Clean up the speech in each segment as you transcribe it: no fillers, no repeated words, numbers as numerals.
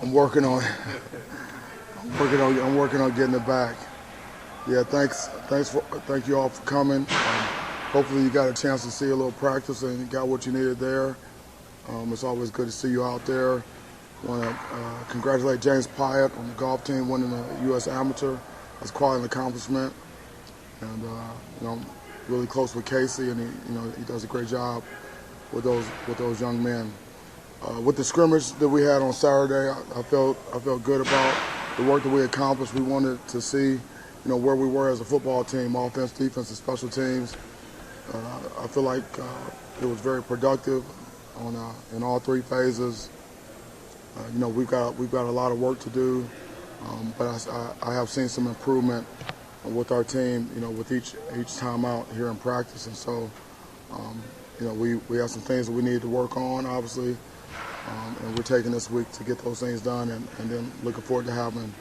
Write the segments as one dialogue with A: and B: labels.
A: I'm working on I'm working on getting it back. Yeah, thank you all for coming. Hopefully you got a chance to see a little practice and you got what you needed there. It's always good to see you out there. I want to congratulate James Pyatt on the golf team winning the U.S. Amateur. That's quite an accomplishment. And I'm really close with Casey, and he does a great job with those young men. With the scrimmage that we had on Saturday, I felt good about the work that we accomplished. We wanted to see, where we were as a football team, offense, defense, and special teams. I feel like it was very productive in all three phases. We've got a lot of work to do, but I have seen some improvement with our team, with each time out here in practice, and so we have some things that we need to work on, obviously, and we're taking this week to get those things done, and then looking forward to having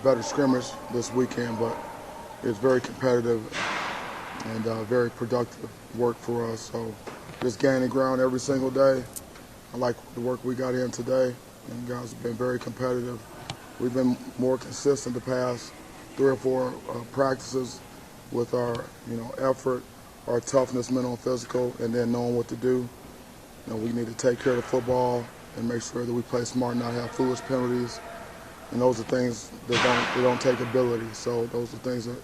A: better scrimmage this weekend. But it's very competitive and very productive work for us. So just gaining ground every single day. I like the work we got in today, and guys have been very competitive. We've been more consistent the past 3 or 4 practices with our effort, our toughness, mental and physical, and then knowing what to do. We need to take care of the football and make sure that we play smart and not have foolish penalties. And those are things that don't take ability. So those are things that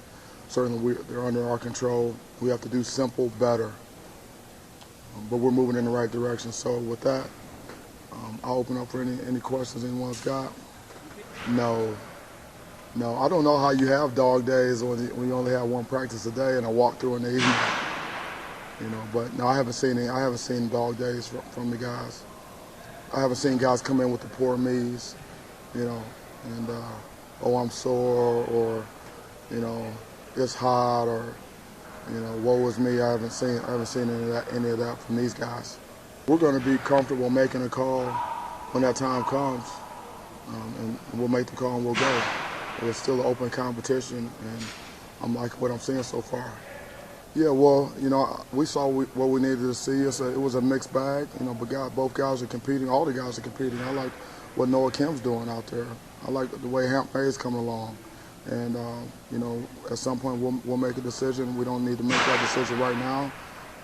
A: certainly they're under our control. We have to do simple better. But we're moving in the right direction. So with that, I'll open up for any questions anyone's got. No, I don't know how you have dog days when you only have one practice a day and a walkthrough in the evening. But no, I haven't seen dog days from the guys. I haven't seen guys come in with the poor me's, and I'm sore, or it's hot, or woe is me. I haven't seen any of that from these guys. We're going to be comfortable making a call when that time comes, and we'll make the call and we'll go. It's still an open competition, and I'm liking what I'm seeing so far. Yeah, well, we saw what we needed to see. It was a mixed bag, but both guys are competing. All the guys are competing. I like what Noah Kim's doing out there. I like the way Hamp May's coming along. And, at some point we'll make a decision. We don't need to make that decision right now.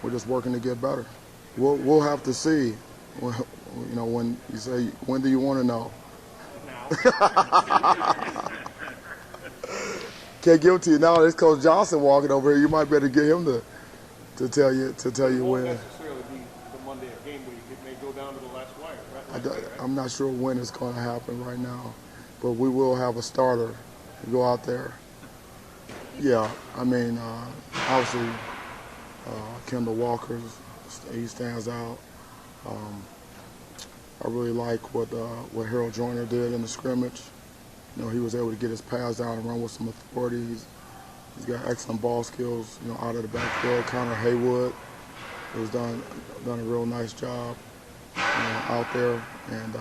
A: We're just working to get better. We'll have to see. When you say, when do you want to know? Can't give it to you now. There's Coach Johnson walking over here. You might better get him to tell you when.
B: It won't necessarily be the Monday at game week. It may go down to the last wire. Right?
A: I'm not sure when it's going to happen right now, but we will have a starter to go out there. Yeah, obviously Kendall Walker, he stands out. I really like what Harold Joyner did in the scrimmage. He was able to get his pass down and run with some authority. He's got excellent ball skills, out of the backfield. Connor Haywood has done a real nice job out there. And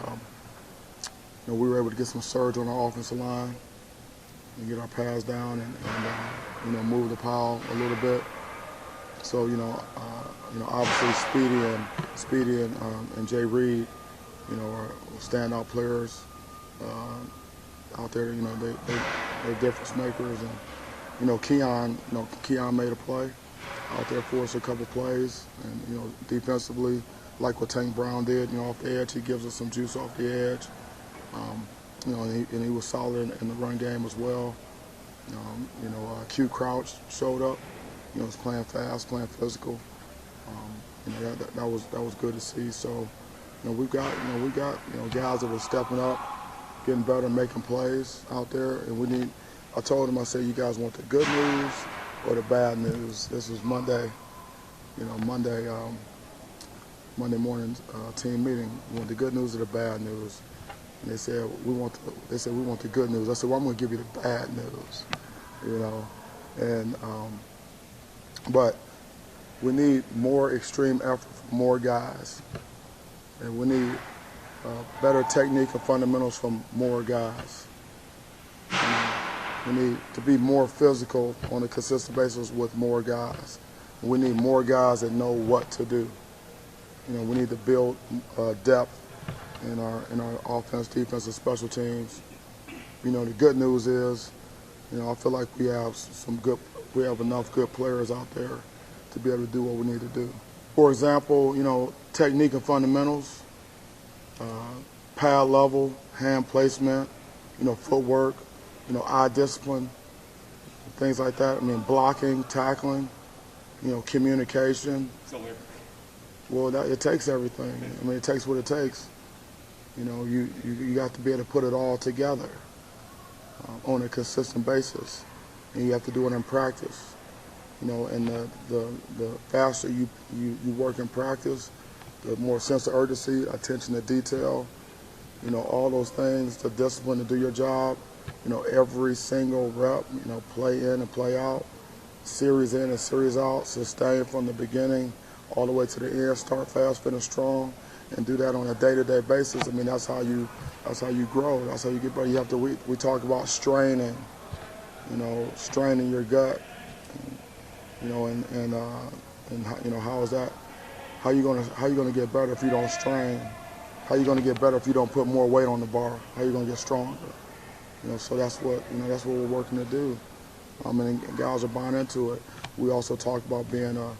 A: we were able to get some surge on our offensive line and get our pass down and move the pile a little bit. So, obviously Speedy and Jay Reed, are standout players. Out there, they're difference makers, and Keon made a play out there for us, a couple plays, and defensively, like what Tank Brown did, off the edge, he gives us some juice off the edge, and he was solid in the run game as well. Q Crouch showed up, was playing fast, playing physical. That was good to see. So, we got guys that are stepping up, getting better, making plays out there, and I told them, I said, you guys want the good news or the bad news? This was Monday, Monday morning team meeting. You want the good news or the bad news? And they said we want the good news. I said, well, I'm going to give you the bad news, and but we need more extreme effort from more guys, and we need better technique and fundamentals from more guys. We need to be more physical on a consistent basis with more guys. We need more guys that know what to do. We need to build depth in our offense, defense, and special teams. You know, the good news is, you know, I feel like we have enough good players out there to be able to do what we need to do. For example, you know, technique and fundamentals, pad level, hand placement, you know, footwork, you know, eye discipline, things like that. I mean, blocking, tackling, you know, communication.
B: So
A: Well, it takes everything. I mean, it takes what it takes. You know, you got to be able to put it all together on a consistent basis, and you have to do it in practice. You know, and the faster you work in practice, the more sense of urgency, attention to detail, you know, all those things, the discipline to do your job, you know, every single rep, you know, play in and play out, series in and series out, sustain from the beginning all the way to the end, start fast, finish strong, and do that on a day-to-day basis. I mean, that's how you grow. That's how you get better. You have to. We talk about straining, you know, straining your gut, you know, and you know, how is that? How you gonna get better if you don't strain? How you gonna get better if you don't put more weight on the bar? How you gonna get stronger? You know, so that's what we're working to do. And guys are buying into it. We also talk about being a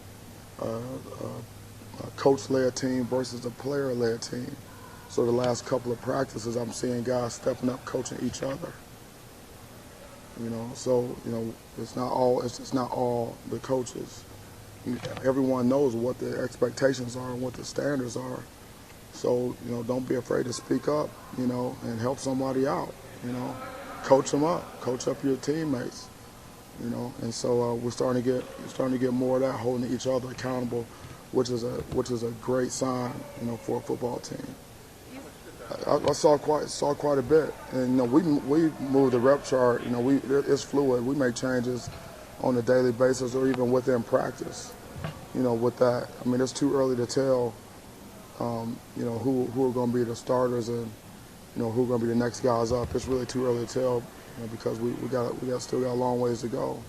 A: coach-led team versus a player-led team. So the last couple of practices, I'm seeing guys stepping up, coaching each other. You know, so you know, it's just not all the coaches. Everyone knows what the expectations are and what the standards are. So you know, don't be afraid to speak up. You know, and help somebody out. You know, coach them up, coach up your teammates. You know, and so we're starting to get more of that, holding each other accountable, which is a great sign, you know, for a football team. I saw quite a bit, and you know, we moved the rep chart. You know, it's fluid. We make changes on a daily basis, or even within practice. You know, with that, I mean, it's too early to tell. You know, who are going to be the starters and you know who are going to be the next guys up. It's really too early to tell. You know, because we still got a long ways to go,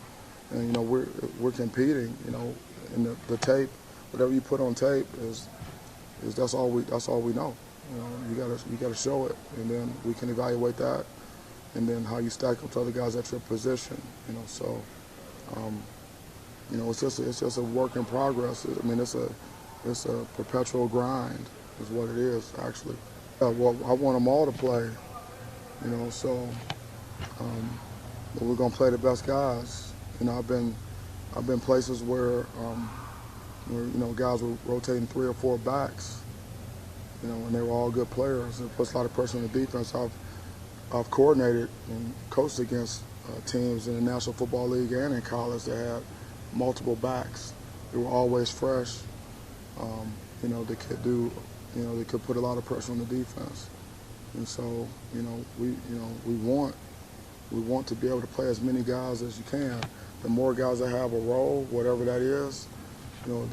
A: and you know we're competing. You know, in the tape, whatever you put on tape is that's all we know. You know, you gotta show it, and then we can evaluate that, and then how you stack up to other guys at your position. You know, so you know it's just a work in progress. I mean, it's a perpetual grind, is what it is actually. Well, I want them all to play. You know, so. But we're gonna play the best guys. You know, I've been places where you know guys were rotating 3 or 4 backs. You know, and they were all good players. It puts a lot of pressure on the defense. I've coordinated and coached against teams in the National Football League and in college that had multiple backs. They were always fresh. You know, they could put a lot of pressure on the defense. And so, you know, we want to be able to play as many guys as you can. The more guys that have a role, whatever that is, you know,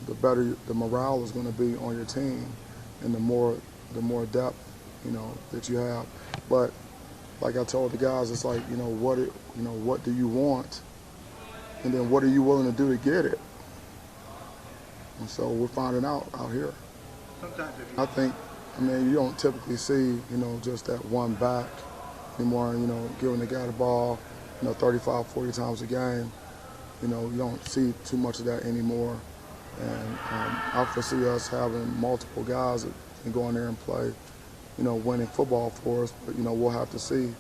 A: the better the morale is going to be on your team, and the more depth, you know, that you have. But like I told the guys, it's like, you know, what do you want, and then what are you willing to do to get it? And so we're finding out here. I mean, you don't typically see, you know, just that one back anymore, you know, giving the guy the ball, you know, 35, 40 times a game. You know, you don't see too much of that anymore. And I foresee us having multiple guys that can go in there and play, you know, winning football for us. But, you know, we'll have to see. You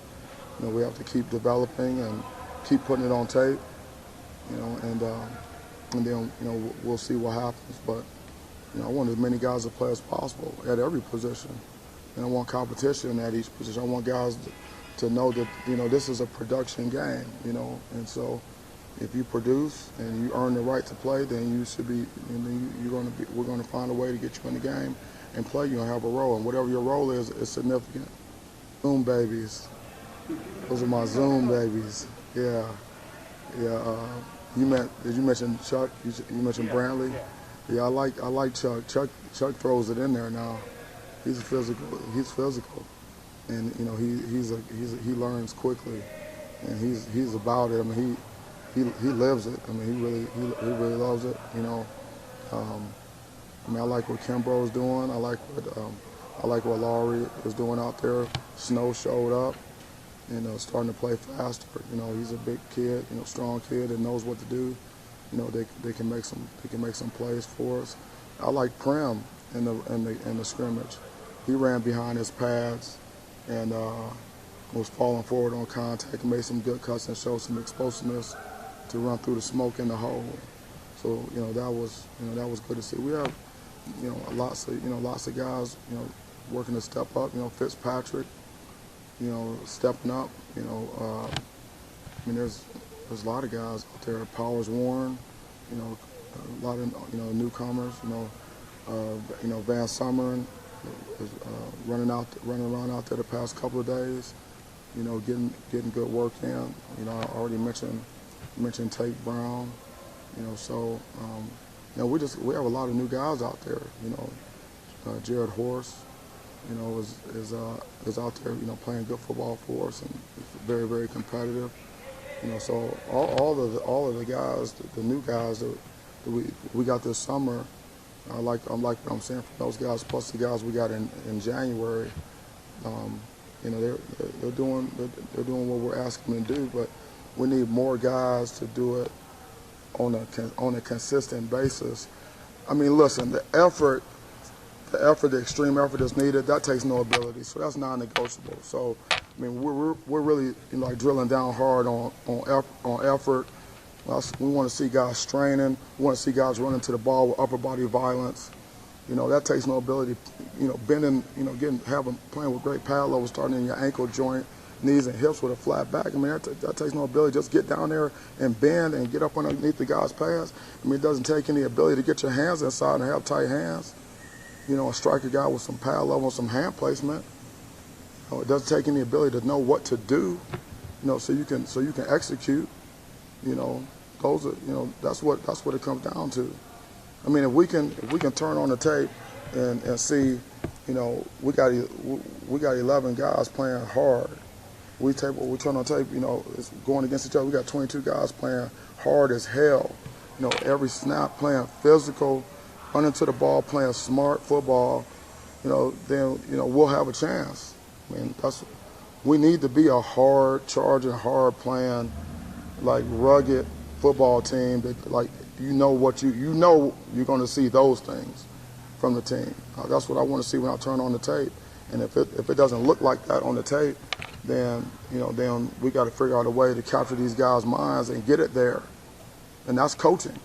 A: know, we have to keep developing and keep putting it on tape, you know, and then, you know, we'll see what happens. But, you know, I want as many guys to play as possible at every position. And I want competition at each position. I want guys to know that, you know, this is a production game, you know. And so if you produce and you earn the right to play, then you should be, we're going to find a way to get you in the game and play you and have a role. And whatever your role is significant. Zoom babies. Those are my Zoom babies. Yeah. Yeah. Did you mention Chuck? You mentioned Brantley? Yeah, I like Chuck. Chuck throws it in there now. He's physical, and you know he learns quickly, and he's about it. I mean he lives it. I mean he really loves it. You know, I mean I like what Kimbrough's doing. I like I like what Laurie is doing out there. Snow showed up, starting to play faster. He's a big kid, strong kid that knows what to do. They can make some plays for us. I like Prim in the scrimmage. He ran behind his pads and was falling forward on contact and made some good cuts and showed some explosiveness to run through the smoke in the hole. So that was good to see. We have lots of guys working to step up. Fitzpatrick, stepping up. There's a lot of guys out there. Powers Warren, a lot of newcomers. Van Summeren is running around out there the past couple of days. Getting good work in. I already mentioned Tate Brown. We have a lot of new guys out there. Jared Horse, is out there, playing good football for us and very, very competitive. So all of the guys, the new guys that we got this summer, I like what I'm saying from those guys plus the guys we got in January. They're doing what we're asking them to do, but we need more guys to do it on a consistent basis. Listen, the extreme effort that's needed, that takes no ability, so that's non-negotiable. So, we're really drilling down hard on effort. We want to see guys straining. We want to see guys running to the ball with upper body violence. That takes no ability. Bending, playing with great pad levels, starting in your ankle joint, knees and hips with a flat back. That takes no ability. Just get down there and bend and get up underneath the guy's pads. It doesn't take any ability to get your hands inside and have tight hands. A striker guy with some pad level and some hand placement. It doesn't take any ability to know what to do. So you can execute. Those are that's what it comes down to. If we can turn on the tape and see, we got 11 guys playing hard. We turn on tape, it's going against each other. We got 22 guys playing hard as hell. Every snap playing physical, running to the ball, playing smart football. Then we'll have a chance. We need to be a hard charging, hard playing, rugged football team that you're going to see those things from the team. That's what I want to see when I turn on the tape. And if it doesn't look like that on the tape, then we got to figure out a way to capture these guys' minds and get it there. And that's coaching.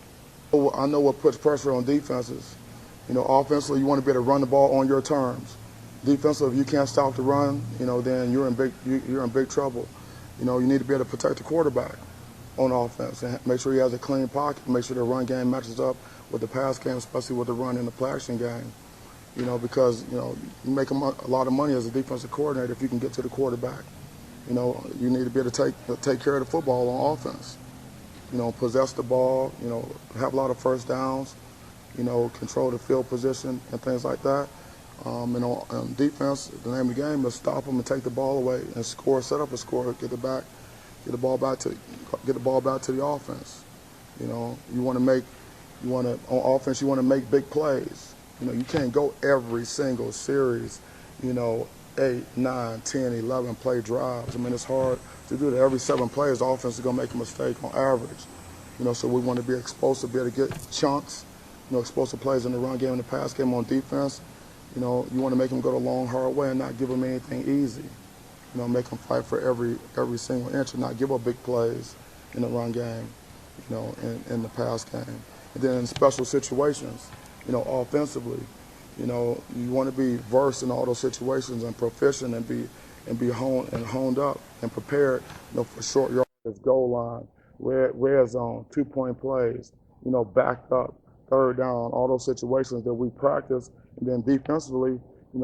A: I know what puts pressure on defenses. Offensively, you want to be able to run the ball on your terms. Defensively, if you can't stop the run, then you're in big trouble. You need to be able to protect the quarterback on offense and make sure he has a clean pocket, make sure the run game matches up with the pass game, especially with the run in the play action game. Because you make a lot of money as a defensive coordinator if you can get to the quarterback. You need to be able to take care of the football on offense. Possess the ball. Have a lot of first downs. Control the field position and things like that. On defense, the name of the game is stop them and take the ball away and score. Set up a score. Get the ball back to the offense. On offense you want to make big plays. You can't go every single series, 8, 9, 10, 11 play drives. It's hard to do that. Every 7 plays, the offense is going to make a mistake on average. So we want to be explosive, be able to get chunks, explosive plays in the run game and the pass game on defense. You want to make them go the long, hard way and not give them anything easy. Make them fight for every single inch and not give up big plays in the run game, in the pass game. And then in special situations, offensively, you want to be versed in all those situations and proficient and be honed up and prepared, for short yardage, goal line, red zone, 2-point plays, backed up, third down, all those situations that we practice. And then defensively,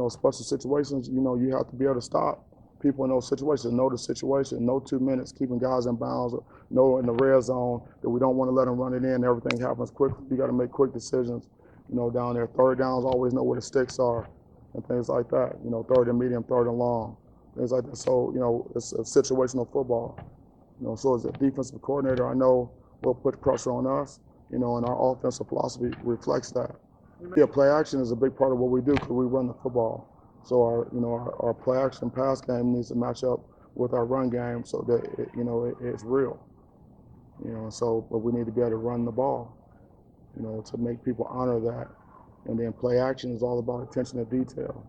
A: special situations, you have to be able to stop people in those situations, know the situation, know 2 minutes, keeping guys in bounds, know in the red zone that we don't want to let them run it in. Everything happens quickly. You got to make quick decisions, down there. Third downs, always know where the sticks are and things like that. Third and medium, third and long, things like that. So, it's a situational football. So as a defensive coordinator, I know what puts pressure on us, and our offensive philosophy reflects that. Yeah, play action is a big part of what we do because we run the football. So our play action pass game needs to match up with our run game so that it's real. So but we need to be able to run the ball. To make people honor that. And then play action is all about attention to detail.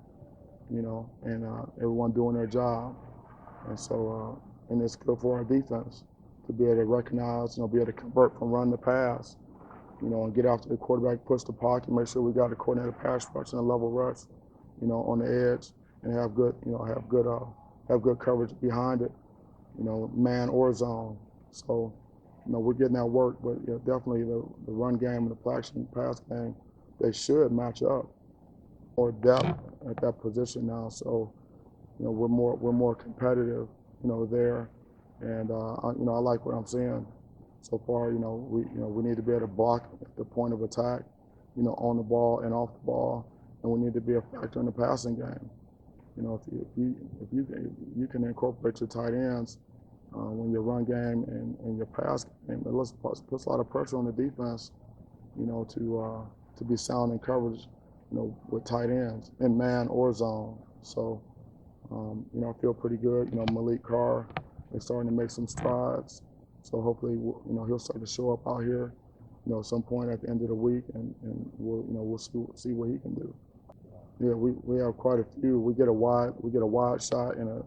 A: And everyone doing their job. And so and it's good for our defense to be able to recognize, be able to convert from run to pass. And get after the quarterback, push the pocket, make sure we got a coordinated pass rush and a level rush, on the edge, and have good coverage behind it, man or zone. So, we're getting that work, but definitely the run game and the play action pass game, they should match up. More depth at that position now, so we're more competitive, there, and I like what I'm seeing so far. We need to be able to block at the point of attack, on the ball and off the ball, and we need to be a factor in the passing game. If you can incorporate your tight ends when your run game and your pass game, it puts a lot of pressure on the defense, to be sound in coverage, with tight ends in man or zone. So, I feel pretty good. Malik Carr is starting to make some strides. So hopefully, he'll start to show up out here, at some point at the end of the week, and we'll see what he can do. Yeah, we have quite a few. We get a wide shot and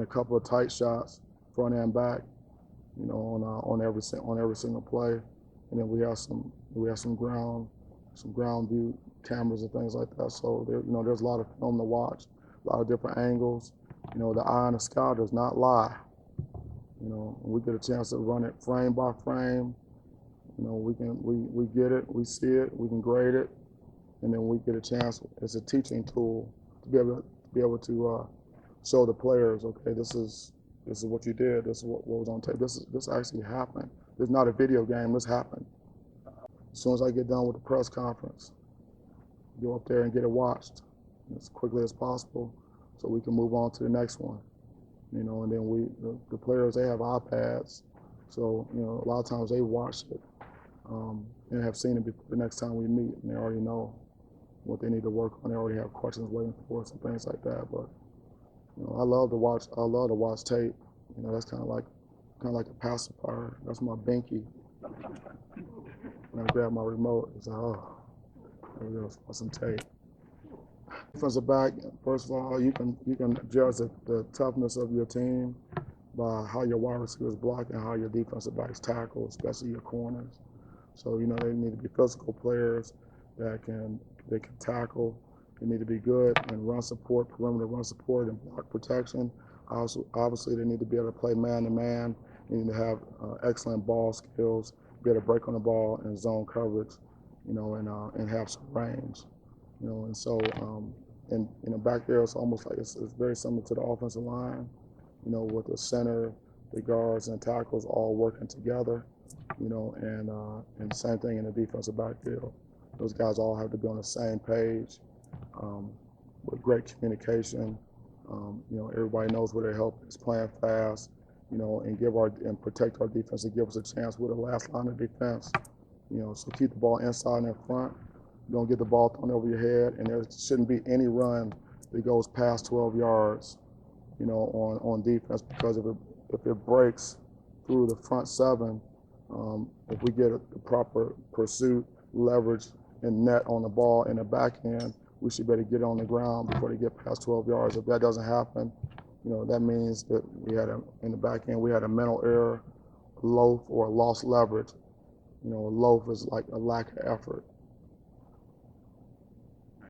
A: a couple of tight shots, front and back, on every single play, and then we have some ground view cameras and things like that. So there's a lot of film to watch, a lot of different angles. The eye in the sky does not lie. We get a chance to run it frame by frame. We get it, we see it, we can grade it, and then we get a chance. It's a teaching tool to be able to show the players, okay, this is what you did. This is what was on tape. This actually happened. This is not a video game. This happened. As soon as I get done with the press conference, go up there and get it watched as quickly as possible, so we can move on to the next one. And then the players, they have iPads, so a lot of times they watch it and have seen it before the next time we meet, and they already know what they need to work on. They already have questions waiting for us and things like that. But I love to watch tape. That's kind of like a pacifier. That's my binky. When I grab my remote, it's like, oh, there we go, some tape. Defensive back, first of all, you can judge the toughness of your team by how your wide receivers block and how your defensive backs tackle, especially your corners. So they need to be physical players that can tackle. They need to be good in run support, perimeter run support, and block protection. Obviously, they need to be able to play man to man. They need to have excellent ball skills, be able to break on the ball and zone coverage, and have some range. And so back there, it's almost like it's very similar to the offensive line, with the center, the guards, and tackles all working together, and same thing in the defensive backfield. Those guys all have to be on the same page with great communication. Everybody knows where their help is, playing fast, and protect our defense and give us a chance with the last line of defense. So keep the ball inside and in front. Don't get the ball thrown over your head, and there shouldn't be any run that goes past 12 yards, on defense, because if it breaks through the front seven, if we get the proper pursuit, leverage, and net on the ball in the back end, we should be able to get it on the ground before they get past 12 yards. If that doesn't happen, that means that in the back end, we had a mental error, loaf, or lost leverage. A loaf is like a lack of effort.